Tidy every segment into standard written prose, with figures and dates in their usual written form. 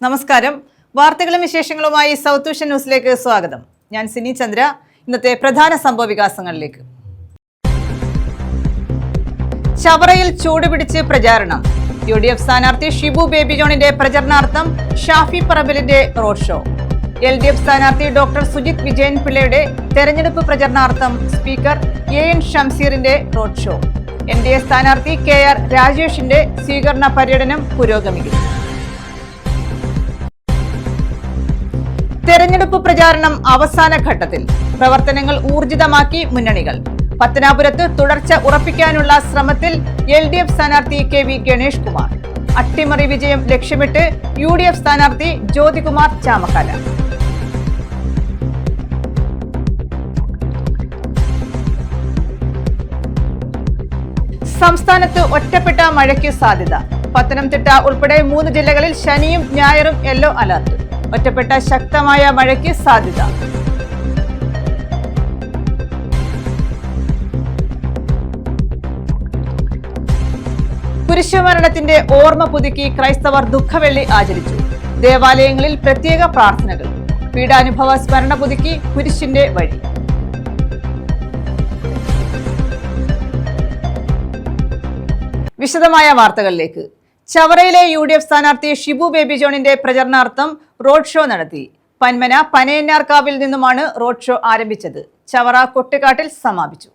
നമസ്കാരം. വാർത്തകളും വിശേഷങ്ങളുമായി സൗത്ത് വിഷൻ ന്യൂസിലേക്ക് സ്വാഗതം. ഞാൻ സിനി ചന്ദ്ര. ഇന്നത്തെ പ്രധാന സംഭവ വികാസങ്ങളിലേക്ക്. ചവറയിൽ ചൂടുപിടിച്ച് പ്രചാരണം. UDF സ്ഥാനാർത്ഥി ഷിബു ബേബി ജോണിന്റെ പ്രചരണാർത്ഥം ഷാഫി പറമ്പിലിന്റെ റോഡ് ഷോ. LDF സ്ഥാനാർത്ഥി ഡോക്ടർ സുജിത് വിജയൻ പിള്ളയുടെ തെരഞ്ഞെടുപ്പ് പ്രചരണാർത്ഥം സ്പീക്കർ AN ഷംസീറിന്റെ റോഡ് ഷോ. NDA സ്ഥാനാർത്ഥി KR രാജേഷിന്റെ സ്വീകരണ പര്യടനം പുരോഗമിക്കുന്നു. തെരഞ്ഞെടുപ്പ് പ്രചാരണം അവസാന ഘട്ടത്തിൽ. പ്രവർത്തനങ്ങൾ ഊർജിതമാക്കി മുന്നണികൾ. പത്തനാപുരത്ത് തുടർച്ച ഉറപ്പിക്കാനുള്ള ശ്രമത്തിൽ LDF സ്ഥാനാർത്ഥി KV ഗണേഷ് കുമാർ. അട്ടിമറി വിജയം ലക്ഷ്യമിട്ട് UDF സ്ഥാനാർത്ഥി ജ്യോതികുമാർ ചാമക്കാല. സംസ്ഥാനത്ത് ഒറ്റപ്പെട്ട മഴയ്ക്ക് സാധ്യത. പത്തനംതിട്ട ഉൾപ്പെടെ 3 ജില്ലകളിൽ ശനിയും ഞായറും യെല്ലോ അലർട്ട്. ഒറ്റപ്പെട്ട ശക്തമായ മഴയ്ക്ക് സാധ്യത. കുരിശുമരണത്തിന്റെ ഓർമ്മ പുതുക്കി ക്രൈസ്തവർ ദുഃഖവെള്ളി ആചരിച്ചു. ദേവാലയങ്ങളിൽ പ്രത്യേക പ്രാർത്ഥനകൾ. പീഡാനുഭവ സ്മരണ പുതുക്കി കുരിശിന്റെ വഴി. വിശദമായ വാർത്തകളിലേക്ക്. ചവറയിലെ UDF സ്ഥാനാർത്ഥി ഷിബു ബേബി ജോണിന്റെ പ്രചരണാർത്ഥം റോഡ് ഷോ നടത്തി. പന്മന പനയന്നാർക്കാവിൽ നിന്നുമാണ് റോഡ് ഷോ ആരംഭിച്ചത്. ചവറ കൊട്ടുകാട്ടിൽ സമാപിച്ചു.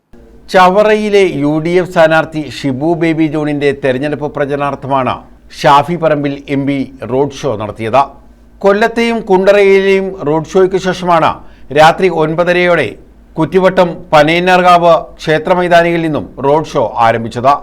ചവറയിലെ UDF സ്ഥാനാർത്ഥി ഷിബു ബേബി ജോണിന്റെ തെരഞ്ഞെടുപ്പ് പ്രചരണാർത്ഥമാണ് Shafi Parambil MP road show നടത്തിയത്. കൊല്ലത്തെയും കുണ്ടറയിലെയും റോഡ് ഷോയ്ക്ക് ശേഷമാണ് രാത്രി 9:30 കുറ്റിവട്ടം പനയന്നാർകാവ് ക്ഷേത്രമൈതാനിയിൽ നിന്നും റോഡ് ഷോ ആരംഭിച്ചത്.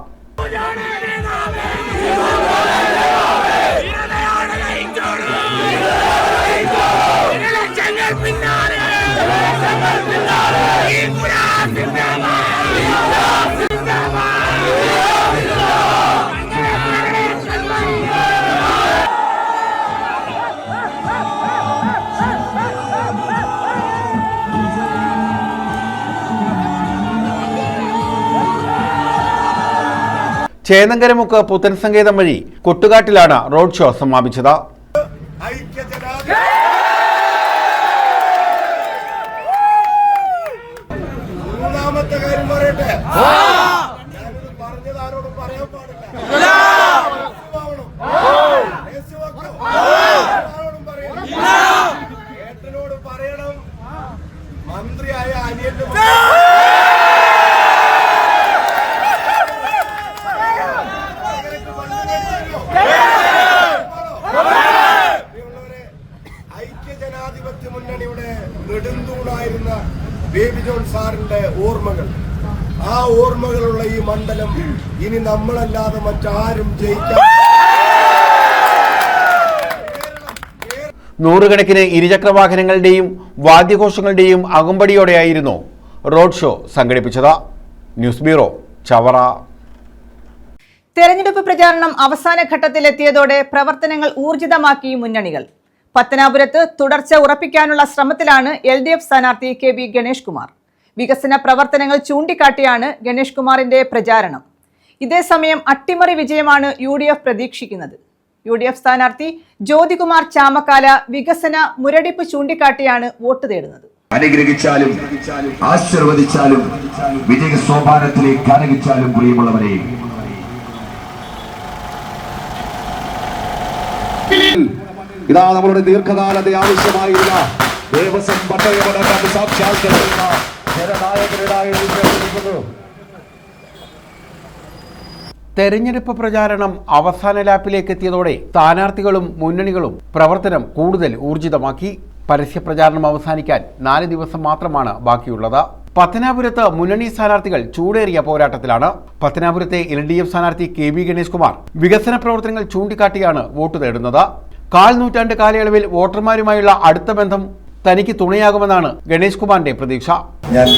ചേന്നങ്കരമുക്ക് പുത്തൻ സങ്കേതം വഴി കൊട്ടുകാട്ടിലാണ് റോഡ് ഷോ സമാപിച്ചത്. മന്ത്രിയായ ഐക്യജനാധിപത്യ മുന്നണിയുടെ നെടുന്തൂണായിരുന്ന ബേബി ജോൺ സാറിന്റെ ഓർമ്മകൾ, ആ ഓർമ്മകളുള്ള ഈ മണ്ഡലം ഇനി നമ്മളല്ലാതെ മറ്റാരും ജയിക്കാൻ. നൂറുകണക്കിന് ഇരുചക്രവാഹനങ്ങളുടെയും വാദ്യഘോഷങ്ങളുടെയും അകമ്പടിയോടെയായിരുന്നു റോഡ് ഷോ സംഘടിപ്പിച്ചത്. News bureau, Chavara. തെരഞ്ഞെടുപ്പ് പ്രചാരണം അവസാന ഘട്ടത്തിലെത്തിയതോടെ പ്രവർത്തനങ്ങൾ ഊർജിതമാക്കി മുന്നണികൾ. പത്തനാപുരത്ത് തുടർച്ച ഉറപ്പിക്കാനുള്ള ശ്രമത്തിലാണ് LDF സ്ഥാനാർത്ഥി KV ഗണേഷ് കുമാർ. വികസന പ്രവർത്തനങ്ങൾ ചൂണ്ടിക്കാട്ടിയാണ് ഗണേഷ് കുമാറിന്റെ പ്രചാരണം. ഇതേസമയം അട്ടിമറി വിജയമാണ് UDF പ്രതീക്ഷിക്കുന്നത്. UDF സ്ഥാനാർത്ഥി ജ്യോതികുമാർ ചാമക്കാല വികസന മുരടിപ്പ് ചൂണ്ടിക്കാട്ടിയാണ് വോട്ട് തേടുന്നത്. അനുഗ്രഹിച്ചാലും ആശീർവദിച്ചാലും വിജയ സോപാനത്തിലേക്ക് ആനയിച്ചാലും പ്രിയമുള്ളവരെ, ഇതാ നമ്മളുടെ ദീർഘകാലത്തെ ആവശ്യമായിരുന്ന ദേവസ്വം പട്ടയമടക്കം സാക്ഷാത്കരിക്കുന്ന ജനനായകരുടെ തെരഞ്ഞെടുപ്പ് പ്രചാരണം അവസാന ലാപ്പിലേക്ക് എത്തിയതോടെ സ്ഥാനാർത്ഥികളും മുന്നണികളും പ്രവർത്തനം കൂടുതൽ ഊർജിതമാക്കി. പരസ്യപ്രചാരണം അവസാനിക്കാൻ 4 ദിവസം മാത്രമാണ് ബാക്കിയുള്ളത്. പത്തനാപുരത്ത് മുന്നണി സ്ഥാനാർത്ഥികൾ ചൂടേറിയ പോരാട്ടത്തിലാണ്. പത്തനാപുരത്തെ LDF സ്ഥാനാർത്ഥി KV ഗണേഷ് കുമാർ വികസന പ്രവർത്തനങ്ങൾ ചൂണ്ടിക്കാട്ടിയാണ് വോട്ട് തേടുന്നത്. 1/4 നൂറ്റാണ്ട് കാലയളവിൽ വോട്ടർമാരുമായുള്ള അടുത്ത ബന്ധം തനിക്ക് തുണയാകുമെന്നാണ് ഗണേഷ് കുമാറിന്റെ പ്രതീക്ഷ. ഞാൻ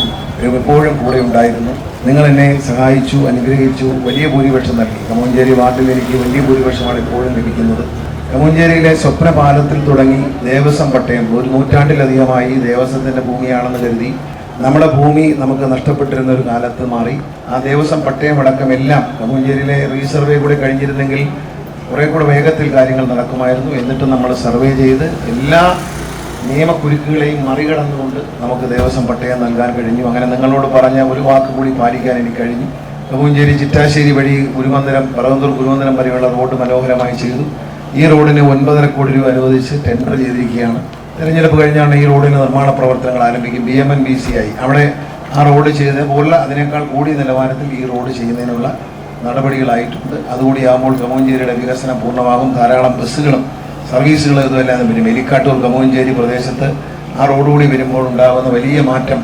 എപ്പോഴും കൂടെ ഉണ്ടായിരുന്നു. നിങ്ങൾ എന്നെ സഹായിച്ചു, അനുഗ്രഹിച്ചു, വലിയ ഭൂരിപക്ഷം നൽകി. കമോഞ്ചേരി വാർഡിൽ എനിക്ക് വലിയ ഭൂരിപക്ഷമാണ് എപ്പോഴും ലഭിക്കുന്നത്. കമോഞ്ചേരിയിലെ സ്വപ്നപാലത്തിൽ തുടങ്ങി ദേവസ്വം പട്ടയം 1 നൂറ്റാണ്ടിലധികമായി ദേവസ്വത്തിൻ്റെ ഭൂമിയാണെന്ന് കരുതി നമ്മുടെ ഭൂമി നമുക്ക് നഷ്ടപ്പെട്ടിരുന്ന ഒരു കാലത്ത് മാറി. ആ ദേവസ്വം പട്ടയമടക്കം എല്ലാം കമോഞ്ചേരിയിലെ റീസർവേ കൂടെ കഴിഞ്ഞിരുന്നെങ്കിൽ കുറേ കൂടെ വേഗത്തിൽ കാര്യങ്ങൾ നടക്കുമായിരുന്നു. എന്നിട്ട് നമ്മൾ സർവേ ചെയ്ത് എല്ലാ നിയമക്കുരുക്കുകളെയും മറികടന്നുകൊണ്ട് നമുക്ക് ദേവസ്വം പട്ടയം നൽകാൻ കഴിഞ്ഞു. അങ്ങനെ നിങ്ങളോട് പറഞ്ഞ ഒരു വാക്ക് കൂടി പാലിക്കാൻ എനിക്ക് കഴിഞ്ഞു. കമുഞ്ചേരി ചിറ്റാശ്ശേരി വഴി ഗുരുമന്ദിരം പറവന്തൂർ ഗുരുമന്ദിരം വരെയുള്ള റോഡ് മനോഹരമായി ചെയ്തു. ഈ റോഡിന് 9.5 കോടി രൂപ അനുവദിച്ച് ടെൻഡർ ചെയ്തിരിക്കുകയാണ്. തെരഞ്ഞെടുപ്പ് കഴിഞ്ഞാണ് ഈ റോഡിന് നിർമ്മാണ പ്രവർത്തനങ്ങൾ ആരംഭിക്കും. BMNBCI അവിടെ ആ റോഡ് ചെയ്തത് പോലെ അതിനേക്കാൾ കൂടിയ നിലവാരത്തിൽ ഈ റോഡ് ചെയ്യുന്നതിനുള്ള നടപടികളായിട്ടുണ്ട്. അതുകൂടിയാകുമ്പോൾ കമുഞ്ചേരിയുടെ വികസനം പൂർണ്ണമാകും. ധാരാളം ബസ്സുകളും സർവീസുകളും ഇതുമെല്ലാം വരും. എലിക്കാട്ടൂർ കമുഞ്ചേരി പ്രദേശത്ത് ആ റോഡ് കൂടി വരുമ്പോൾ ഉണ്ടാകുന്ന വലിയ മാറ്റം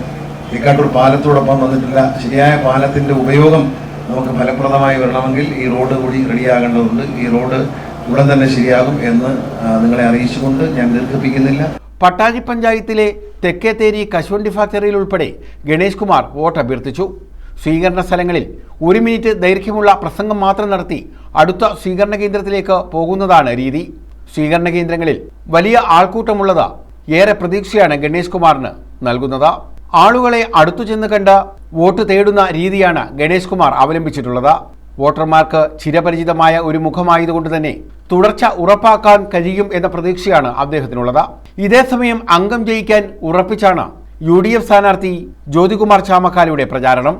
എലിക്കാട്ടൂർ പാലത്തോടൊപ്പം വന്നിട്ടില്ല. ശരിയായ പാലത്തിൻ്റെ ഉപയോഗം നമുക്ക് ഫലപ്രദമായി വരണമെങ്കിൽ ഈ റോഡ് കൂടി റെഡിയാകേണ്ടതുണ്ട്. ഈ റോഡ് ഉടൻ തന്നെ ശരിയാകും എന്ന് നിങ്ങളെ അറിയിച്ചുകൊണ്ട് ഞാൻ ദീർഘിപ്പിക്കുന്നില്ല. പട്ടാഴി പഞ്ചായത്തിലെ തെക്കേത്തേരി കശുവണ്ടി ഫാക്ടറിയിൽ ഉൾപ്പെടെ ഗണേഷ് കുമാർ വോട്ട് അഭ്യർത്ഥിച്ചു. സ്വീകരണ സ്ഥലങ്ങളിൽ 1 മിനിറ്റ് ദൈർഘ്യമുള്ള പ്രസംഗം മാത്രം നടത്തി അടുത്ത സ്വീകരണ കേന്ദ്രത്തിലേക്ക് പോകുന്നതാണ് രീതി. സ്വീകരണ കേന്ദ്രങ്ങളിൽ വലിയ ആൾക്കൂട്ടമുള്ളത് ഏറെ പ്രതീക്ഷയാണ് ഗണേഷ് കുമാറിന് നൽകുന്നത്. ആളുകളെ അടുത്തു ചെന്ന് കണ്ട് വോട്ട് തേടുന്ന രീതിയാണ് ഗണേഷ് കുമാർ അവലംബിച്ചിട്ടുള്ളത്. വോട്ടർമാർക്ക് ചിരപരിചിതമായ ഒരു മുഖമായതുകൊണ്ട് തന്നെ തുടർച്ച ഉറപ്പാക്കാൻ കഴിയും എന്ന പ്രതീക്ഷയാണ് അദ്ദേഹത്തിനുള്ളത്. ഇതേസമയം അംഗം ജയിക്കാൻ ഉറപ്പിച്ചാണ് UDF സ്ഥാനാർത്ഥി ജ്യോതികുമാർ ചാമക്കാലയുടെ പ്രചാരണം.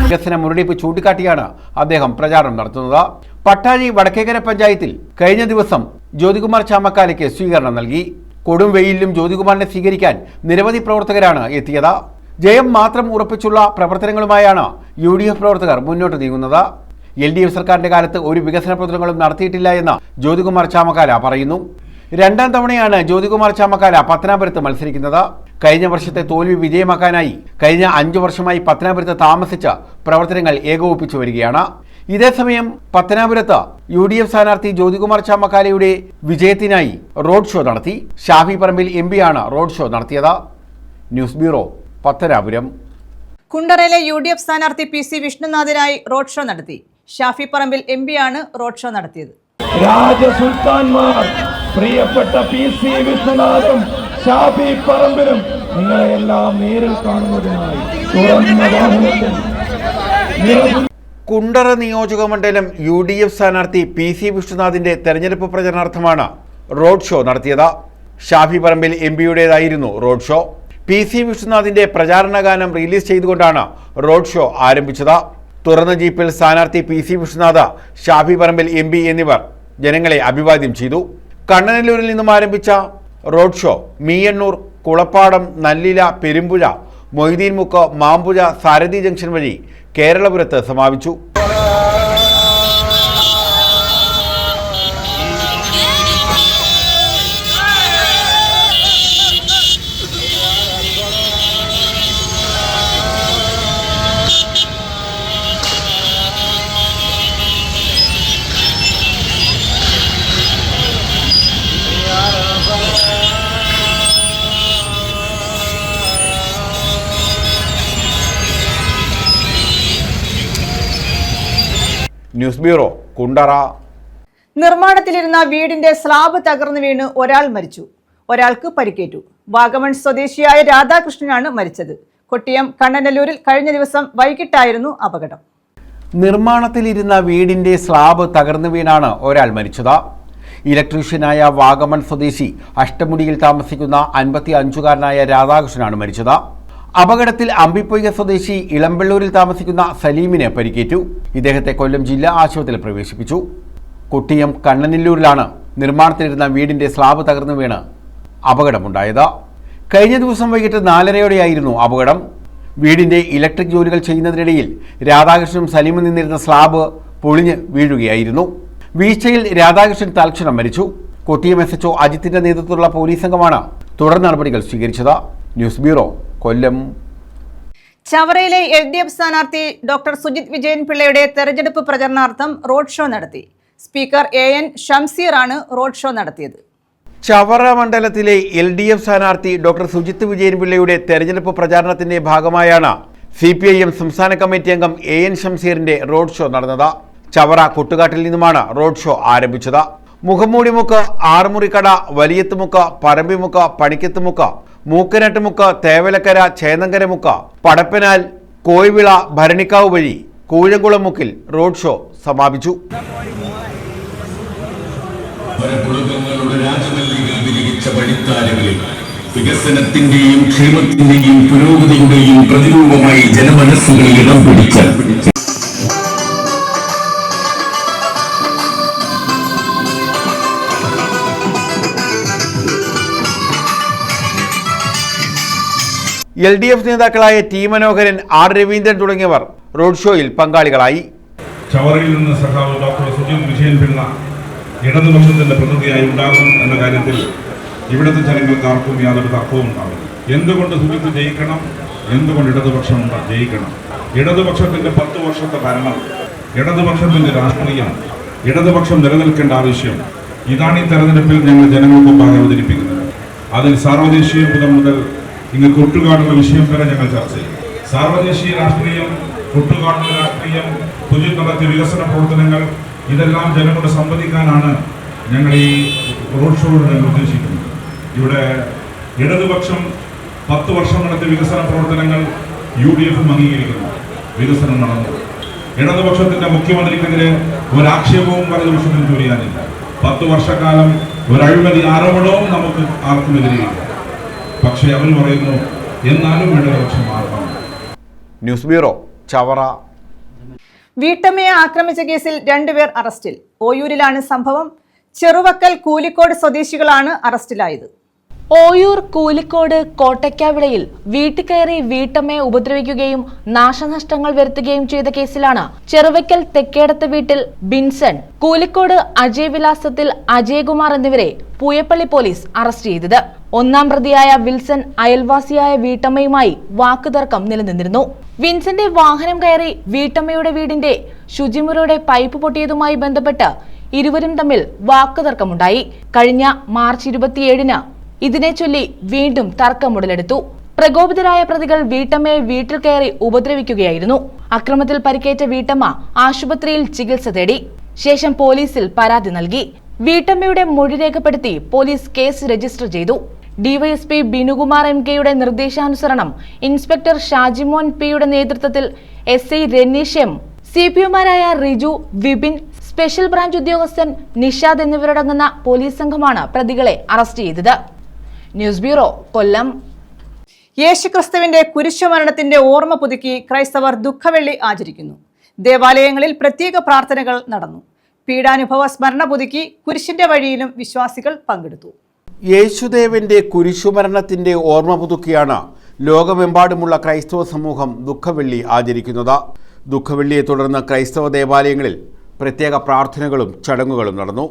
വികസന മുരടിപ്പ് ചൂണ്ടിക്കാട്ടിയാണ് അദ്ദേഹം പ്രചാരണം നടത്തുന്നത്. പട്ടാഴി വടക്കേക്കര പഞ്ചായത്തിൽ കഴിഞ്ഞ ദിവസം ജ്യോതികുമാർ ചാമക്കാലയ്ക്ക് സ്വീകരണം നൽകി. കൊടും വെയിലിലും ജ്യോതികുമാറിനെ സ്വീകരിക്കാൻ നിരവധി പ്രവർത്തകരാണ് എത്തിയത്. ജയം മാത്രം ഉറപ്പിച്ചുള്ള പ്രവർത്തനങ്ങളുമായാണ് UDF പ്രവർത്തകർ മുന്നോട്ട് നീങ്ങുന്നത്. LDF സർക്കാരിന്റെ കാലത്ത് ഒരു വികസന പ്രവർത്തനങ്ങളും നടത്തിയിട്ടില്ല എന്ന് ജ്യോതികുമാർ ചാമക്കാല പറയുന്നു. 2ാം തവണയാണ് ജ്യോതികുമാർ ചാമക്കാല പത്തനാപുരത്ത് മത്സരിക്കുന്നത്. കഴിഞ്ഞ വർഷത്തെ തോൽവി വിജയമാക്കാനായി കഴിഞ്ഞ 5 വർഷമായി പത്തനാപുരത്ത് താമസിച്ച് പ്രവർത്തനങ്ങൾ ഏകോപിപ്പിച്ചു വരികയാണ്. ഇതേസമയം പത്തനാപുരത്ത് UDF സ്ഥാനാർത്ഥി ജ്യോതികുമാർ ചാമക്കാലയുടെ വിജയത്തിനായി റോഡ് ഷോ നടത്തി. ഷാഫി പറമ്പിൽ MP ആണ് റോഡ് ഷോ നടത്തിയത്. News bureau, Pathanapuram. കുണ്ടറയിലെ UDF സ്ഥാനാർത്ഥി PC വിഷ്ണുനാഥിനായി റോഡ് ഷോ നടത്തി. ഷാഫി പറമ്പിൽ MP ആണ് റോഡ് ഷോ നടത്തിയത്. രാജസുൽത്താൻമാർ പ്രിയപ്പെട്ട PC വിഷ്ണുനാഥും ഷാഫി പറമ്പിലും നിങ്ങളെല്ലാം നേരിൽ കാണുന്നതിനായി തുറന്ന വാഹനത്തിൽ കുണ്ടറ നിയോജക മണ്ഡലം UDF സ്ഥാനാർത്ഥി PC വിഷ്ണുനാഥിന്റെ തെരഞ്ഞെടുപ്പ് പ്രചരണാർത്ഥമാണ് റോഡ് ഷോ നടത്തിയത്. Shafi Parambil MPയുടേതായിരുന്നു road show. PC വിഷ്ണുനാഥിന്റെ പ്രചാരണ ഗാനം റിലീസ് ചെയ്തുകൊണ്ടാണ് റോഡ് ഷോ ആരംഭിച്ചത്. തുറന്ന ജീപ്പിൽ സ്ഥാനാർത്ഥി PC വിഷ്ണുനാഥ്, ഷാഫി പറമ്പിൽ MP എന്നിവർ ജനങ്ങളെ അഭിവാദ്യം ചെയ്തു. കണ്ണനല്ലൂരിൽ നിന്നും ആരംഭിച്ച റോഡ് ഷോ മീയണ്ണൂർ, കുളപ്പാടം, നല്ലില, പെരുമ്പുഴ, മൊയ്തീൻമുക്ക്, മാമ്പുഴ, സാരഥി ജംഗ്ഷൻ വഴി കേരളപുരത്ത് സമാപിച്ചു. News bureau, Kundara. നിർമ്മാണത്തിലിരുന്ന വീടിന്റെ സ്ലാബ് തകർന്നു വീണ് ഒരാൾ മരിച്ചു. ഒരാൾക്ക് പരിക്കേറ്റു. വാഗമൺ സ്വദേശിയായ രാധാകൃഷ്ണനാണ് മരിച്ചത്. കൊട്ടിയം കണ്ണനല്ലൂരിൽ കഴിഞ്ഞ ദിവസം വൈകിട്ടായിരുന്നു അപകടം. നിർമ്മാണത്തിലിരുന്ന വീടിന്റെ സ്ലാബ് തകർന്നു വീണാണ് ഒരാൾ മരിച്ചത്. ഇലക്ട്രീഷ്യനായ വാഗമൺ സ്വദേശി അഷ്ടമുടിയിൽ താമസിക്കുന്ന 55-കാരനായ രാധാകൃഷ്ണനാണ് മരിച്ചത്. അപകടത്തിൽ അമ്പിപ്പൊയ്ക സ്വദേശി ഇളമ്പള്ളൂരിൽ താമസിക്കുന്ന സലീമിന് പരിക്കേറ്റു. ഇദ്ദേഹത്തെ കൊല്ലം ജില്ലാ ആശുപത്രിയിൽ പ്രവേശിപ്പിച്ചു. കൊട്ടിയം കണ്ണനല്ലൂരിലാണ് നിർമ്മാണത്തിലിരുന്ന വീടിന്റെ സ്ലാബ് തകർന്നു വീണ് അപകടമുണ്ടായത്. കഴിഞ്ഞ ദിവസം വൈകിട്ട് 4:30യോടെയായിരുന്നു അപകടം. വീടിന്റെ ഇലക്ട്രിക് ജോലികൾ ചെയ്യുന്നതിനിടയിൽ രാധാകൃഷ്ണനും സലീമും നിന്നിരുന്ന സ്ലാബ് പൊളിഞ്ഞ് വീഴുകയായിരുന്നു. വീഴ്ചയിൽ രാധാകൃഷ്ണൻ തൽക്ഷണം മരിച്ചു. കൊട്ടിയം SHO അജിത്തിന്റെ നേതൃത്വത്തിലുള്ള പോലീസ് സംഘമാണ് തുടർ നടപടികൾ സ്വീകരിച്ചത്. ന്യൂസ് ബ്യൂറോ, കൊല്ലം. ചവറയിലെ LDF സ്ഥാനാർത്ഥി ഡോക്ടർ സുജിത് വിജയൻ പിള്ളയുടെ തെരഞ്ഞെടുപ്പ് പ്രചരണാർത്ഥം റോഡ് ഷോ നടത്തി. സ്പീക്കർ AN ഷംസീർ ആണ് റോഡ് ഷോ നടത്തിയത്. ചവറ മണ്ഡലത്തിലെ LDF സ്ഥാനാർത്ഥി ഡോക്ടർ സുജിത് വിജയൻ പിള്ളയുടെ തെരഞ്ഞെടുപ്പ് പ്രചാരണത്തിന്റെ ഭാഗമായാണ് CPIM സംസ്ഥാന കമ്മിറ്റി അംഗം AN ഷംസീറിന്റെ റോഡ് ഷോ നടന്നത്. ചവറ കൊട്ടുകാട്ടിൽ നിന്നുമാണ് റോഡ് ഷോ ആരംഭിച്ചത്. മുഖംമൂടിമുക്ക്, ആറുമുറിക്കട, വലിയത്തുമുക്ക്, പറമ്പിമുക്ക്, പണിക്കത്തുമുക്ക്, മൂക്കനാട്ടുമുക്ക്, തേവലക്കര, ചേന്നങ്കരമുക്ക്, പടപ്പനാൽ, കോയിവിള, ഭരണിക്കാവ് വഴി കൂഴംകുളം മുക്കിൽ റോഡ് ഷോ സമാപിച്ചു. വികസനത്തിന്റെയും ക്ഷേമത്തിന്റെയും പുരോഗതിയുടെയും പ്രതിരൂപമായി ജനമനസ്സുകളിൽ ഇടം പിടിച്ച LDF നേതാക്കളായ ടി മനോഹരൻ, ആർ രവീന്ദ്രൻ തുടങ്ങിയവർ റോഡ് ഷോയിൽ പങ്കാളികളായി. ചവറയിൽ നിന്ന് സഖാവ് ഡോക്ടർ സുജിത് വിജയൻ പിള്ള ഇടതുപക്ഷത്തിന്റെ പ്രതിനിധിയായി ഉണ്ടാകും എന്ന കാര്യത്തിൽ ഇവിടുത്തെ ജനങ്ങൾക്ക് ആർക്കും യാതൊരു തർക്കവും ഉണ്ടാവില്ല. എന്തുകൊണ്ട് സുജിത്ത് ജയിക്കണം, എന്തുകൊണ്ട് ഇടതുപക്ഷം ജയിക്കണം? ഇടതുപക്ഷത്തിന്റെ 10 വർഷത്തെ ഭരണം, ഇടതുപക്ഷത്തിന്റെ രാഷ്ട്രീയം, ഇടതുപക്ഷം നിലനിൽക്കേണ്ട ആവശ്യം, ഇതാണ് ഈ തെരഞ്ഞെടുപ്പിൽ ഞങ്ങൾ ജനങ്ങൾക്ക് മുമ്പാകെ അവതരിപ്പിക്കുന്നത്. അതിൽ സാർവദേശീയ മുതൽ ഇങ്ങ് കൊട്ടുകാടുള്ള വിഷയം വരെ ഞങ്ങൾ ചർച്ച ചെയ്യും. സാർവദേശീയ രാഷ്ട്രീയം, കൊട്ടുകാടുള്ള രാഷ്ട്രീയം, സുജിത്ത് നടത്തിയ വികസന പ്രവർത്തനങ്ങൾ, ഇതെല്ലാം ജനങ്ങളോട് സംവദിക്കാനാണ് ഞങ്ങൾ ഈ റോഡ് ഷോയോട് ഞങ്ങൾ ഉദ്ദേശിക്കുന്നത്. ഇവിടെ ഇടതുപക്ഷം 10 വർഷം നടത്തിയ വികസന പ്രവർത്തനങ്ങൾ UDF അംഗീകരിക്കുന്നു. വികസനം നടന്നു. ഇടതുപക്ഷത്തിന്റെ മുഖ്യമന്ത്രിക്കെതിരെ ഒരാക്ഷേപവും വലതുപക്ഷത്തിന് ചൊരിയാനില്ല. 10 വർഷക്കാലം ഒരു അഴിമതി ആരോപണവും നമുക്ക് ആർക്കും എതിരെയില്ല. പക്ഷേ അവർ പറയുന്നു എന്നാലും ഇടതുപക്ഷം മാറണം. News bureau, Chavara. വീട്ടമ്മയെ ആക്രമിച്ച കേസിൽ 2 പേർ അറസ്റ്റിൽ. ഓയൂരിലാണ് സംഭവം. ചെറുവക്കൽ, കൂലിക്കോട് സ്വദേശികളാണ് അറസ്റ്റിലായത്. ഓയൂർ കൂലിക്കോട് കോട്ടയ്ക്കാവിളയിൽ വീട്ടിൽ കയറി വീട്ടമ്മയെ ഉപദ്രവിക്കുകയും നാശനഷ്ടങ്ങൾ വരുത്തുകയും ചെയ്ത കേസിലാണ് ചെറുവയ്ക്കൽ തെക്കേടത്ത് വീട്ടിൽ ബിൻസൺ, കൂലിക്കോട് അജയ് വിലാസത്തിൽ അജയകുമാർ എന്നിവരെ പൂയപ്പള്ളി പോലീസ് അറസ്റ്റ് ചെയ്തത്. 1-ാം പ്രതിയായ വിൽസൺ അയൽവാസിയായ വീട്ടമ്മയുമായി വാക്കുതർക്കം നിലനിന്നിരുന്നു. വിൻസന്റെ വാഹനം കയറി വീട്ടമ്മയുടെ വീടിന്റെ ശുചിമുറിയുടെ പൈപ്പ് പൊട്ടിയതുമായി ബന്ധപ്പെട്ട് ഇരുവരും തമ്മിൽ വാക്കുതർക്കമുണ്ടായി. കഴിഞ്ഞ മാർച്ച് 27-ന് ഇതിനെ ചൊല്ലി വീണ്ടും തർക്കമുടലെടുത്തു. പ്രകോപിതരായ പ്രതികൾ വീട്ടമ്മയെ വീട്ടിൽ കയറി ഉപദ്രവിക്കുകയായിരുന്നു. അക്രമത്തിൽ പരിക്കേറ്റ വീട്ടമ്മ ആശുപത്രിയിൽ ചികിത്സ തേടി. ശേഷം പോലീസിൽ പരാതി നൽകി. വീട്ടമ്മയുടെ മൊഴി രേഖപ്പെടുത്തി പോലീസ് കേസ് രജിസ്റ്റർ ചെയ്തു. ഡിവൈഎസ്പി ബിനുകുമാർ MKയുടെ നിർദ്ദേശാനുസരണം ഇൻസ്പെക്ടർ ഷാജിമോൻ P-യുടെ നേതൃത്വത്തിൽ SI രനീഷ് M, CPOമാരായ റിജു, വിപിൻ, സ്പെഷ്യൽ ബ്രാഞ്ച് ഉദ്യോഗസ്ഥൻ നിഷാദ് എന്നിവരടങ്ങുന്ന പോലീസ് സംഘമാണ് പ്രതികളെ അറസ്റ്റ് ചെയ്തത്. News bureau, Kollam. യേശുക്രിസ്തുവിന്റെ കുരിശുമരണത്തിന്റെ ഓർമ്മ പുതുക്കി ക്രൈസ്തവർ ദുഃഖവെള്ളി ആചരിക്കുന്നു. ദേവാലയങ്ങളിൽ പ്രത്യേക പ്രാർത്ഥനകൾ നടന്നു. പീഡാനുഭവ സ്മരണ പുതുക്കി കുരിശിന്റെ വഴിയിലും വിശ്വാസികൾ പങ്കെടുത്തു. യേശുദേവന്റെ കുരിശുമരണത്തിന്റെ ഓർമ്മ പുതുക്കിയാണ് ലോകമെമ്പാടുമുള്ള ക്രൈസ്തവ സമൂഹം ദുഃഖവെള്ളി ആചരിക്കുന്നത്. ദുഃഖവെള്ളിയെ തുടർന്ന് ക്രൈസ്തവ ദേവാലയങ്ങളിൽ പ്രത്യേക പ്രാർത്ഥനകളും ചടങ്ങുകളും നടന്നു.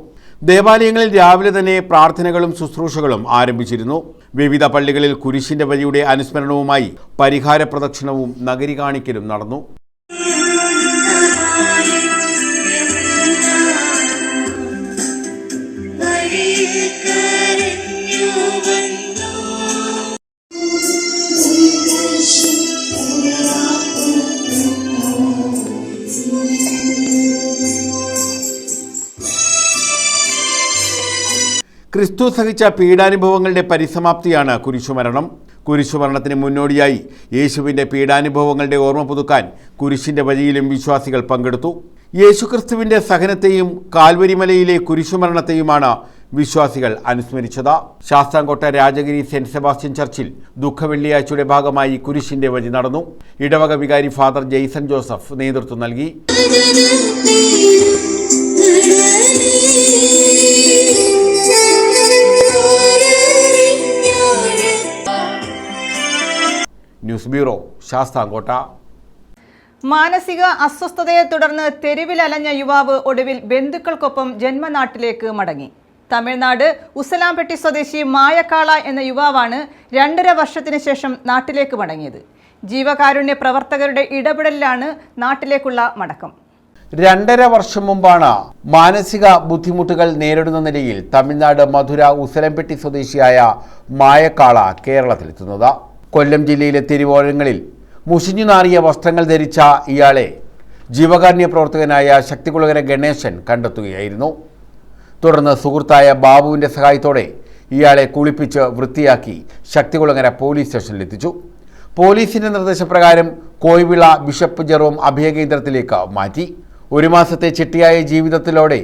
ദേവാലയങ്ങളിൽ രാവിലെ തന്നെ പ്രാർത്ഥനകളും ശുശ്രൂഷകളും ആരംഭിച്ചിരുന്നു. വിവിധ പള്ളികളിൽ കുരിശിന്റെ വഴിയുടെ അനുസ്മരണവുമായി പരിഹാര പ്രദക്ഷിണവും നഗരി കാണിക്കലും നടന്നു. ക്രിസ്തു സഹിച്ച പീഡാനുഭവങ്ങളുടെ പരിസമാപ്തിയാണ് കുരിശുമരണം. കുരിശുമരണത്തിന് മുന്നോടിയായി യേശുവിൻ്റെ പീഡാനുഭവങ്ങളുടെ ഓർമ്മ പുതുക്കാൻ കുരിശിൻ്റെ വഴിയിലും വിശ്വാസികൾ പങ്കെടുത്തു. യേശുക്രിസ്തുവിൻ്റെ സഹനത്തെയും കാൽവരിമലയിലെ കുരിശുമരണത്തെയുമാണ് വിശ്വാസികൾ അനുസ്മരിച്ചത്. ശാസ്താംകോട്ട രാജഗിരി സെന്റ് സെബാസ്റ്റ്യൻ ചർച്ചിൽ ദുഃഖവെള്ളിയാഴ്ചയുടെ ഭാഗമായി കുരിശിന്റെ വഴി നടന്നു. ഇടവക വികാരി ഫാദർ ജെയ്സൺ ജോസഫ് നേതൃത്വം നൽകി. News bureau, Sasthamkotta. മാനസിക അസ്വസ്ഥതയെ തുടർന്ന് തെരുവിലലഞ്ഞ യുവാവ് ഒടുവിൽ ബന്ധുക്കൾക്കൊപ്പം ജന്മനാട്ടിലേക്ക് മടങ്ങി. തമിഴ്നാട് ഉസലാംപെട്ടി സ്വദേശി മായക്കാള എന്ന യുവാവാണ് 2.5 വർഷത്തിന് ശേഷം നാട്ടിലേക്ക് മടങ്ങിയത്. ജീവകാരുണ്യ പ്രവർത്തകരുടെ ഇടപെടലിലാണ് നാട്ടിലേക്കുള്ള മടക്കം. 2.5 വർഷം മുമ്പാണ് മാനസിക ബുദ്ധിമുട്ടുകൾ നേരിടുന്ന നിലയിൽ തമിഴ്നാട് മധുര ഉസലംപെട്ടി സ്വദേശിയായ മായക്കാള കേരളത്തിലെത്തുന്നത്. കൊല്ലം ജില്ലയിലെ തെരുവോരങ്ങളിൽ മുഷിഞ്ഞു നാറിയ വസ്ത്രങ്ങൾ ധരിച്ച ഇയാളെ ജീവകാരുണ്യ പ്രവർത്തകനായ ശക്തികുളകര ഗണേശൻ കണ്ടെത്തുകയായിരുന്നു. തുടർന്ന് സുഹൃത്തായ ബാബുവിന്റെ സഹായത്തോടെ ഇയാളെ കുളിപ്പിച്ച് വൃത്തിയാക്കി ശക്തികുളങ്ങര പോലീസ് സ്റ്റേഷനിലെത്തിച്ചു. പോലീസിന്റെ നിർദ്ദേശപ്രകാരം കോയിവിള ബിഷപ്പ് ജെറോം അഭയകേന്ദ്രത്തിലേക്ക് മാറ്റി. 1 മാസത്തെ ചിട്ടയായ ജീവിതത്തിലൂടെ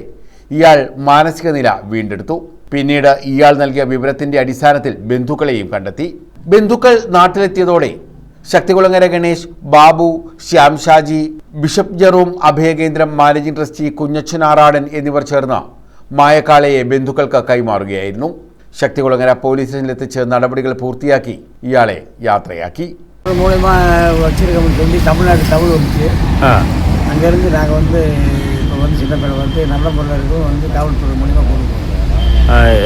ഇയാൾ മാനസിക നില വീണ്ടെടുത്തു. പിന്നീട് ഇയാൾ നൽകിയ വിവരത്തിന്റെ അടിസ്ഥാനത്തിൽ ബന്ധുക്കളെയും കണ്ടെത്തി. ബന്ധുക്കൾ നാട്ടിലെത്തിയതോടെ ശക്തികുളങ്ങര ഗണേഷ്, ബാബു, ശ്യാം ഷാജി, ബിഷപ്പ് ജെറോം അഭയകേന്ദ്രം മാനേജിംഗ് ട്രസ്റ്റി കുഞ്ഞച്ചൻ ആറാടൻ എന്നിവർ ചേർന്ന് മായക്കാളയെ ബന്ധുക്കൾക്ക് കൈമാറുകയായിരുന്നു. ശക്തികുളങ്ങര പോലീസ് സ്റ്റേഷനിലെത്തിച്ച് നടപടികൾ പൂർത്തിയാക്കി ഇയാളെ യാത്രയാക്കി. மூலமா வச்சிருக்கோம்னு சொல்லி தமிழ்நாடு தகவல் வந்துச்சு. அங்கேருந்து நாங்கள் இப்போ சின்ன பையன் நல்ல பொருளுக்கும் காவல்துறை மூலிமா கொடுப்போம்.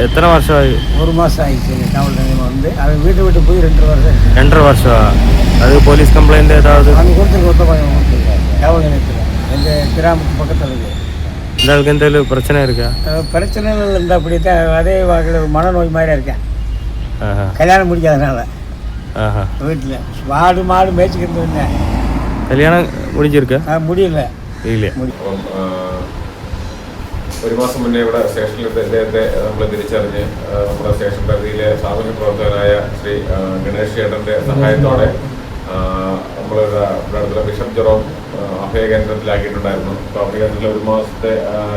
எத்தனை வருஷம் ஆகி? 1 மாதம் ஆகிடுச்சு காவல் நிலையம் அவன் வீட்டை விட்டு போய் 2 வருஷம். 2.5 வருஷம். அது போலீஸ் கம்ப்ளைண்ட் ஏதாவது? அங்கே கொடுத்துருக்கோம் காவல் நிலையத்தில் எங்கள் கிராமத்து பக்கத்தில் இருக்குது. இந்த அளவுக்கு எந்த பிரச்சனை இருக்கா? பிரச்சனைகள் இருந்தால் அப்படி தான் அதே வகையில் மனநோய் மாதிரி இருக்கேன். கல்யாணம் முடிக்காதனால வீட்டில் மாடு மேய்ச்சிக்கிட்டு இருந்தேன். கல்யாணம் முடிஞ்சிருக்கா? முடியல. ഇല്ല. 1 മാസം മുന്നേ ഇവിടെ സ്റ്റേഷനിലെത്തി ഇദ്ദേഹത്തെ നമ്മൾ തിരിച്ചറിഞ്ഞ് നമ്മുടെ സ്റ്റേഷൻ പരിധിയിലെ സാമൂഹ്യ പ്രവർത്തകനായ ശ്രീ ഗണേഷ് ചേട്ടൻ്റെ സഹായത്തോടെ നമ്മൾ അടുത്തുള്ള ബിഷപ്പ് ജെറോം അഭയകേന്ദ്രത്തിലാക്കിയിട്ടുണ്ടായിരുന്നു. അപ്പോൾ അഭയകേന്ദ്രത്തിൽ 1 മാസത്തെ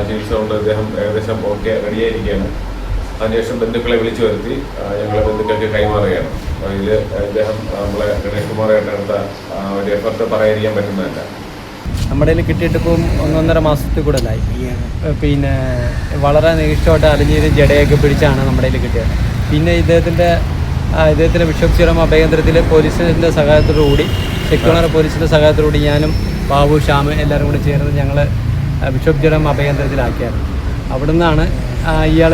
ചികിത്സ കൊണ്ട് അദ്ദേഹം ഏകദേശം ഓക്കെ റെഡിയായിരിക്കുകയാണ്. അതിനുശേഷം ബന്ധുക്കളെ വിളിച്ചു വരുത്തി ഞങ്ങളെ ബന്ധുക്കൾക്ക് കൈമാറുകയാണ്. അതിൽ അദ്ദേഹം നമ്മളെ ഗണേഷ് കുമാറായിട്ട് അടുത്ത ഒരു എഫർട്ട് പറയാതിരിക്കാൻ പറ്റുന്നതല്ല. നമ്മുടെ കയ്യിൽ കിട്ടിയിട്ട് ഇപ്പം 1.5 മാസത്തിൽ കൂടുതലായി. പിന്നെ വളരെ നിഷ്ഠമായിട്ട് അലിഞ്ഞിരും ജടയൊക്കെ പിടിച്ചാണ് നമ്മുടെ കയ്യിൽ കിട്ടിയത്. പിന്നെ ഇദ്ദേഹത്തിൻ്റെ ബിഷപ്പ് ജെറോം അഭയകേന്ദ്രത്തിൽ പോലീസിൻ്റെ സഹായത്തോടുകൂടി ശക്തികുളങ്ങര പോലീസിൻ്റെ സഹായത്തോടുകൂടി ഞാനും ബാബു, ശ്യാം എല്ലാവരും കൂടി ചേർന്ന് ഞങ്ങൾ ബിഷപ്പ് ജെറോം അഭയകേന്ദ്രത്തിലാക്കിയായിരുന്നു. അവിടെ നിന്നാണ് ഇയാൾ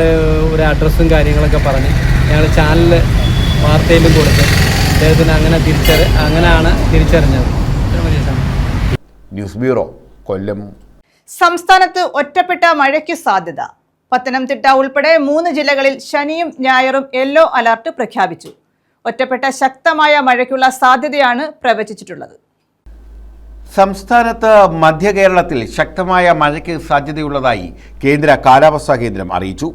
ഒരു അഡ്രസ്സും കാര്യങ്ങളൊക്കെ പറഞ്ഞ് ഞങ്ങൾ ചാനലിൽ വാർത്തയിലും കൊടുത്ത് അദ്ദേഹത്തിന് അങ്ങനെയാണ് തിരിച്ചറിഞ്ഞത്. ന്യൂസ് ബ്യൂറോ, കൊല്ലം. സംസ്ഥാനത്ത് ഒറ്റപ്പെട്ട മഴയ്ക്ക് സാധ്യത. പത്തനംതിട്ട ഉൾപ്പെടെ 3 ജില്ലകളിൽ ശനിയും ഞായറും യെല്ലോ അലർട്ട് പ്രഖ്യാപിച്ചു. ഒറ്റപ്പെട്ട ശക്തമായ മഴയ്ക്കുള്ള സാധ്യതയാണ് പ്രവചിച്ചിട്ടുള്ളത്. സംസ്ഥാനത്ത് മധ്യ കേരളത്തിൽ ശക്തമായ മഴയ്ക്ക് സാധ്യതയുള്ളതായി കേന്ദ്ര കാലാവസ്ഥാ കേന്ദ്രം അറിയിച്ചു.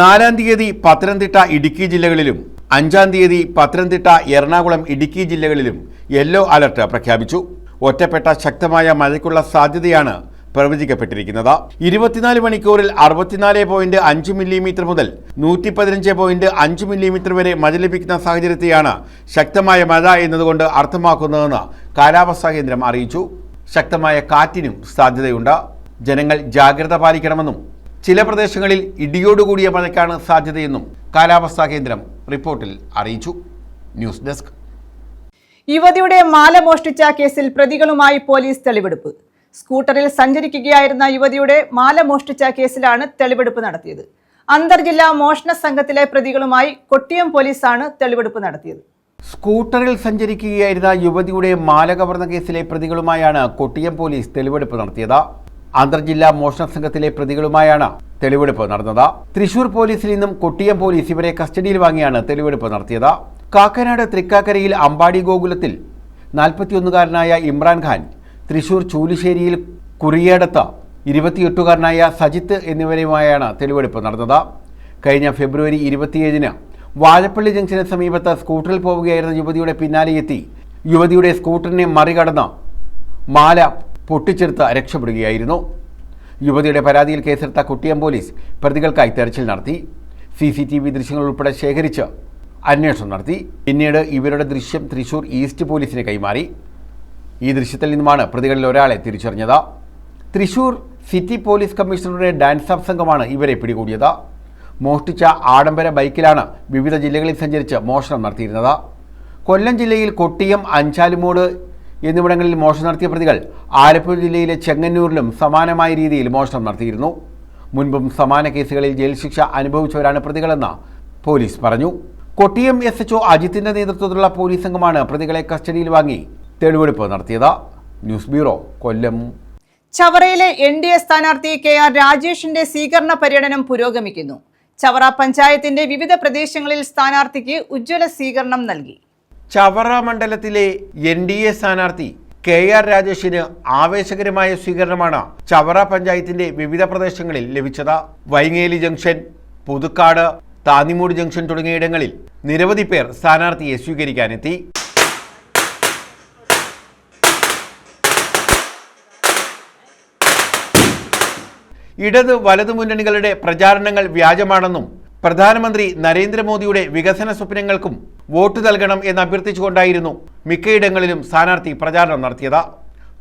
4-ാം തീയതി പത്തനംതിട്ട, ഇടുക്കി ജില്ലകളിലും 5-ാം തീയതി പത്തനംതിട്ട, എറണാകുളം, ഇടുക്കി ജില്ലകളിലും യെല്ലോ അലർട്ട് പ്രഖ്യാപിച്ചു. ഒറ്റപ്പെട്ട ശക്തമായ മഴയ്ക്കുള്ള സാധ്യതയാണ് പ്രവചിക്കപ്പെട്ടിരിക്കുന്നത്. 24 മണിക്കൂറിൽ 64.5 മില്ലിമീറ്റർ മുതൽ 115.5 മില്ലിമീറ്റർ വരെ മഴ ലഭിക്കുന്ന സാഹചര്യത്തെയാണ് ശക്തമായ മഴ എന്നതുകൊണ്ട് അർത്ഥമാക്കുന്നതെന്ന് കാലാവസ്ഥാ കേന്ദ്രം അറിയിച്ചു. ശക്തമായ കാറ്റിനും സാധ്യതയുണ്ട്. ജനങ്ങൾ ജാഗ്രത പാലിക്കണമെന്നും ചില പ്രദേശങ്ങളിൽ ഇടിയോടുകൂടിയ മഴയ്ക്കാണ് സാധ്യതയെന്നും കാലാവസ്ഥാ കേന്ദ്രം റിപ്പോർട്ടിൽ അറിയിച്ചു. News desk. യുവതിയുടെ മാല മോഷ്ടിച്ച കേസിൽ പ്രതികളുമായി പോലീസ് തെളിവെടുപ്പ്. സ്കൂട്ടറിൽ സഞ്ചരിക്കുകയായിരുന്ന യുവതിയുടെ മാല മോഷ്ടിച്ച കേസിലാണ് തെളിവെടുപ്പ് നടത്തിയത്. അന്തർജില്ലാ മോഷണ സംഘത്തിലെ പ്രതികളുമായി കൊട്ടിയം പോലീസാണ് തെളിവെടുപ്പ് നടത്തിയത്. സ്കൂട്ടറിൽ സഞ്ചരിക്കുകയായിരുന്ന യുവതിയുടെ മാല കവർന്ന കേസിലെ പ്രതികളുമായാണ് കൊട്ടിയം പോലീസ് തെളിവെടുപ്പ് നടത്തിയത്. അന്തർജില്ലാ മോഷണ സംഘത്തിലെ പ്രതികളുമായാണ് തെളിവെടുപ്പ് നടന്നത്. തൃശൂർ പോലീസിൽ നിന്നും കൊട്ടിയം പോലീസ് ഇവരെ കസ്റ്റഡിയിൽ വാങ്ങിയാണ് തെളിവെടുപ്പ് നടത്തിയത്. കാക്കനാട് തൃക്കാക്കരയിൽ അമ്പാടി ഗോകുലത്തിൽ 41-കാരനായ ഇമ്രാൻഖാൻ, തൃശൂർ ചൂലിശ്ശേരിയിൽ കുറിയേടത്ത് 28-കാരനായ സജിത്ത് എന്നിവരുമായാണ് തെളിവെടുപ്പ് നടന്നത്. കഴിഞ്ഞ ഫെബ്രുവരി 27-ന് വാഴപ്പള്ളി ജംഗ്ഷന് സമീപത്ത് സ്കൂട്ടറിൽ പോവുകയായിരുന്ന യുവതിയുടെ പിന്നാലെയെത്തി യുവതിയുടെ സ്കൂട്ടറിനെ മറികടന്ന് മാല പൊട്ടിച്ചെടുത്ത് രക്ഷപ്പെടുകയായിരുന്നു. യുവതിയുടെ പരാതിയിൽ കേസെടുത്ത കൊട്ടിയം പോലീസ് പ്രതികൾക്കായി തെരച്ചിൽ നടത്തി. CCTV ദൃശ്യങ്ങൾ ഉൾപ്പെടെ ശേഖരിച്ച് അന്വേഷണം നടത്തി. പിന്നീട് ഇവരുടെ ദൃശ്യം തൃശൂർ ഈസ്റ്റ് പോലീസിന് കൈമാറി. ഈ ദൃശ്യത്തിൽ നിന്നുമാണ് പ്രതികളിൽ ഒരാളെ തിരിച്ചറിഞ്ഞത്. തൃശൂർ സിറ്റി പോലീസ് കമ്മീഷണറുടെ ഡാൻസ് ഓഫ് സംഘമാണ് ഇവരെ പിടികൂടിയത്. മോഷ്ടിച്ച ആഡംബര ബൈക്കിലാണ് വിവിധ ജില്ലകളിൽ സഞ്ചരിച്ച് മോഷണം നടത്തിയിരുന്നത്. കൊല്ലം ജില്ലയിൽ കൊട്ടിയം, അഞ്ചാലുമൂട് എന്നിവിടങ്ങളിൽ മോഷണം നടത്തിയ പ്രതികൾ ആലപ്പുഴ ജില്ലയിലെ ചെങ്ങന്നൂരിലും സമാനമായ രീതിയിൽ മോഷണം നടത്തിയിരുന്നു. മുൻപും സമാന കേസുകളിൽ ജയിൽ ശിക്ഷ അനുഭവിച്ചവരാണ് പ്രതികളെന്ന് പോലീസ് പറഞ്ഞു. കൊട്ടിയം SHO അജിത്തിന്റെ നേതൃത്വത്തിലുള്ള പോലീസ് സംഘമാണ് പ്രതികളെ കസ്റ്റഡിയിൽ വാങ്ങി തെളിവെടുപ്പ് നടത്തിയത്. ന്യൂസ് ബ്യൂറോ, കൊല്ലം. ചവറയിലെ NDA സ്ഥാനാർത്ഥി KR രാജേഷിന്റെ സ്വീകരണ പര്യടനം പുരോഗമിക്കുന്നു. ചവറ പഞ്ചായത്തിന്റെ വിവിധ പ്രദേശങ്ങളിൽ സ്ഥാനാർത്ഥിക്ക് ഉജ്ജ്വല സ്വീകരണം നൽകി. ചവറ മണ്ഡലത്തിലെ NDA സ്ഥാനാർത്ഥി KR രാജേഷിന് ആവേശകരമായ സ്വീകരണമാണ് ചവറ പഞ്ചായത്തിന്റെ വിവിധ പ്രദേശങ്ങളിൽ ലഭിച്ചത്. വൈങ്ങേലി ജംഗ്ഷൻ, പുതുക്കാട്, താന്നിമൂട് ജംഗ്ഷൻ തുടങ്ങിയിടങ്ങളിൽ നിരവധി പേർ സ്ഥാനാർത്ഥിയെ സ്വീകരിക്കാനെത്തി. ഇടത് വലതു മുന്നണികളുടെ പ്രചാരണങ്ങൾ വ്യാജമാണെന്നും പ്രധാനമന്ത്രി നരേന്ദ്രമോദിയുടെ വികസന സ്വപ്നങ്ങൾക്കും വോട്ട് നൽകണം എന്ന് അഭ്യർത്ഥിച്ചുകൊണ്ടായിരുന്നു മിക്കയിടങ്ങളിലും സ്ഥാനാർത്ഥി പ്രചാരണം നടത്തിയത്.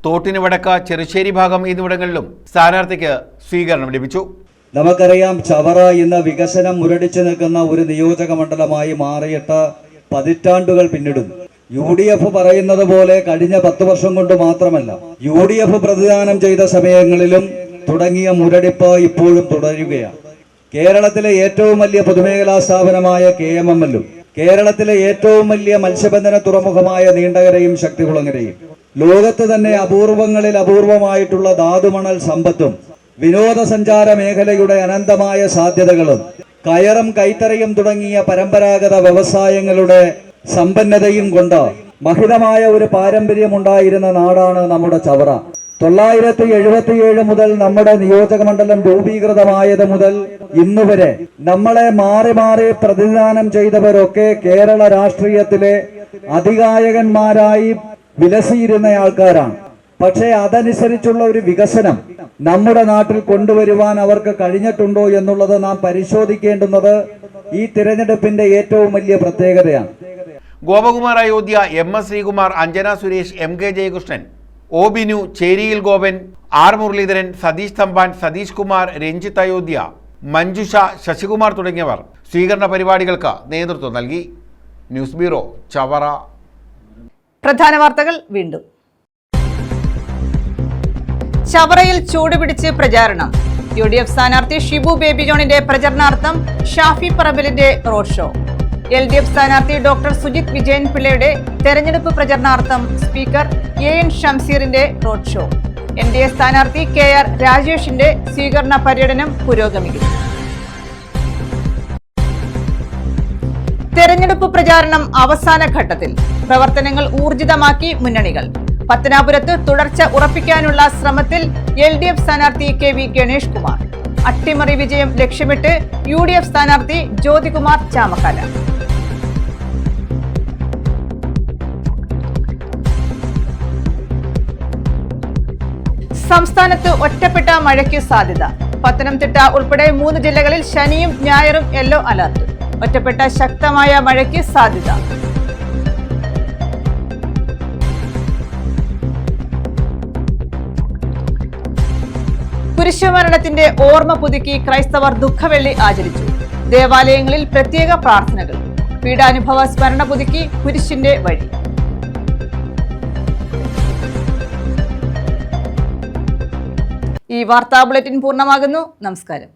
തോട്ടിന് വടക്ക്, ചെറുശ്ശേരി ഭാഗം എന്നിവിടങ്ങളിലും സ്ഥാനാർത്ഥിക്ക് സ്വീകരണം ലഭിച്ചു. നമുക്കറിയാം, ചവറ ഇന്ന് വികസനം മുരടിച്ചു നിൽക്കുന്ന ഒരു നിയോജക മണ്ഡലമായി മാറിയിട്ട് പതിറ്റാണ്ടുകൾ പിന്നിടുന്നു. UDF പറയുന്നത് പോലെ കഴിഞ്ഞ 10 വർഷം കൊണ്ട് മാത്രമല്ല, UDF പ്രതിദാനം ചെയ്ത സമയങ്ങളിലും തുടങ്ങിയ മുരടിപ്പ് ഇപ്പോഴും തുടരുകയാണ്. കേരളത്തിലെ ഏറ്റവും വലിയ പൊതുമേഖലാ സ്ഥാപനമായ KMML-ഉം കേരളത്തിലെ ഏറ്റവും വലിയ മത്സ്യബന്ധന തുറമുഖമായ നീണ്ടകരയും ശക്തികുളങ്ങരയും ലോകത്ത് തന്നെ അപൂർവങ്ങളിൽ അപൂർവമായിട്ടുള്ള ധാതുമണൽ സമ്പത്തും വിനോദസഞ്ചാര മേഖലയുടെ അനന്തമായ സാധ്യതകളും കയറും കൈത്തറിയും തുടങ്ങിയ പരമ്പരാഗത വ്യവസായങ്ങളുടെ സമ്പന്നതയും കൊണ്ട് മഹിതമായ ഒരു പാരമ്പര്യമുണ്ടായിരുന്ന നാടാണ് നമ്മുടെ ചവറ. 977 മുതൽ നമ്മുടെ നിയോജക മണ്ഡലം രൂപീകൃതമായത് മുതൽ ഇന്നുവരെ നമ്മളെ മാറി മാറി പ്രതിദാനം ചെയ്തവരൊക്കെ കേരള രാഷ്ട്രീയത്തിലെ അധികായകന്മാരായി വിലസിയിരുന്ന ആൾക്കാരാണ്. പക്ഷേ അതനുസരിച്ചുള്ള ഒരു വികസനം നമ്മുടെ നാട്ടിൽ കൊണ്ടുവരുവാൻ അവർക്ക് കഴിഞ്ഞിട്ടുണ്ടോ എന്നുള്ളത് നാം പരിശോധിക്കേണ്ടുന്നത് ഈ തിരഞ്ഞെടുപ്പിന്റെ ഏറ്റവും വലിയ പ്രത്യേകതയാണ്. Gopakumar Ayodhya, MS Sreekumar, Anjana Suresh, MK Jayakrishnan, O Binu, ചേരിയിൽ Gopan, R Muraleedharan, Satheesh Thampan, Satheesh Kumar, Ranjith Ayodhya, Manjusha, Sasikumar തുടങ്ങിയവർ സ്വീകരണ പരിപാടികൾക്ക് നേതൃത്വം നൽകി. News bureau, Chavara. പ്രധാന വാർത്തകൾ വീണ്ടും. ചവറയിൽ ചൂടുപിടിച്ച് പ്രചാരണം. UDF സ്ഥാനാർത്ഥി ഷിബു ബേബി ജോണിന്റെ പ്രചരണാർത്ഥം ഷാഫി പറമ്പിലിന്റെ റോഡ് ഷോ. LDF സ്ഥാനാർത്ഥി ഡോക്ടർ സുജിത് വിജയൻ പിള്ളയുടെ തെരഞ്ഞെടുപ്പ് പ്രചരണാർത്ഥം സ്പീക്കർ AN ഷംസീറിന്റെ റോഡ് ഷോ. NDA സ്ഥാനാർത്ഥി KR രാജേഷിന്റെ സ്വീകരണ പര്യടനം പുരോഗമിക്കുന്നു. തെരഞ്ഞെടുപ്പ് പ്രചാരണം അവസാന ഘട്ടത്തിൽ. പ്രവർത്തനങ്ങൾ ഊർജിതമാക്കി മുന്നണികൾ. പത്തനാപുരത്ത് തുടർച്ച ഉറപ്പിക്കാനുള്ള ശ്രമത്തിൽ LDF സ്ഥാനാർത്ഥി KV ഗണേഷ് കുമാർ. അട്ടിമറി വിജയം ലക്ഷ്യമിട്ട് UDF സ്ഥാനാർത്ഥി ജ്യോതികുമാർ ചാമക്കാല. സംസ്ഥാനത്ത് ഒറ്റപ്പെട്ട മഴയ്ക്ക് സാധ്യത. പത്തനംതിട്ട ഉൾപ്പെടെ 3 ജില്ലകളിൽ ശനിയും ഞായറും യെല്ലോ അലർട്ട്. ഒറ്റപ്പെട്ട ശക്തമായ മഴയ്ക്ക് സാധ്യത. കുരിശുമരണത്തിന്റെ ഓർമ്മ പുതുക്കി ക്രൈസ്തവർ ദുഃഖവെള്ളി ആചരിച്ചു. ദേവാലയങ്ങളിൽ പ്രത്യേക പ്രാർത്ഥനകൾ. പീഡാനുഭവ സ്മരണ പുതുക്കി കുരിശിന്റെ വഴി. ഈ വാർത്താ ബുള്ളറ്റിൻ പൂർണ്ണമാകുന്നു. നമസ്കാരം.